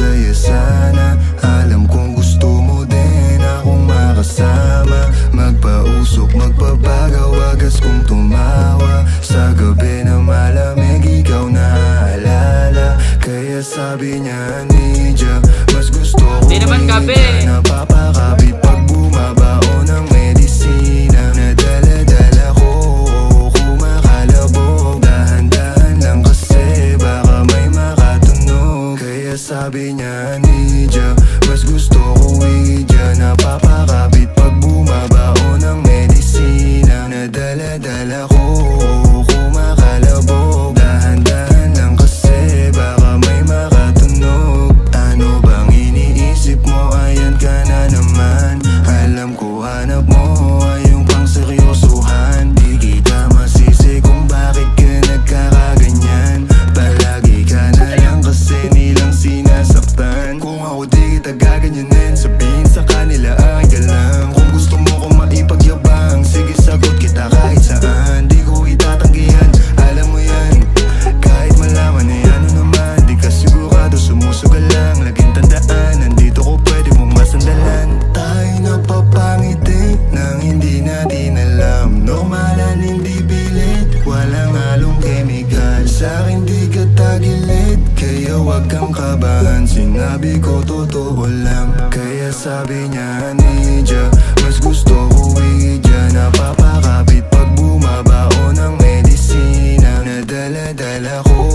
masaya sana. Alam kong gusto mo din akong makasama. Magpausok, magpabagaw, wagas kong tumawa. Sa gabi na malamig, ikaw naaalala. Kaya sabi niya, Nidya, mas gusto ko Di naman gabi. napapakapit pag bumabao ng medisina. Nadala-dala ko, kumakalabog. Dahan-dahan lang kasi baka may makatunog. Kaya sabi niya, Nidya, mas gusto ko Widya. Napapakapit pag bumabao ng medisina. Nadala-dala ko, kumakalabog. Dahan-dahan lang kasi baka may makatunog. Ano bang iniisip mo? Ayan ka na naman. Alam ko hanap mo ay yung pang seryosohan. Di kita masisi kung bakit ka nagkakaganyan. Palagi ka na lang kasi nilang sinasaktan. Kung ako di kita gaganyanin, sabihin sa kanila ay ka lang. Kung gusto mo kong maipagyabang, sige sagot kita kahit saan. Di ko itatanggihan, alam mo yan. Kahit malaman na ano naman, di ka sigurado, sumusugal lang. Laging tandaan, nandito ko pwede mong masandalan. Tayo napapangiti nang hindi natin alam. Normalan, hindi pilit, walang halong chemical. Sa'kin di ka tagilid, kaya wag kang kabahan. Sinabi ko totoo lang. Kaya sabi niya, Nidya, mas gusto ko Widya. Napapakapit pag bumabao ng medisina. Nadala-dala ko,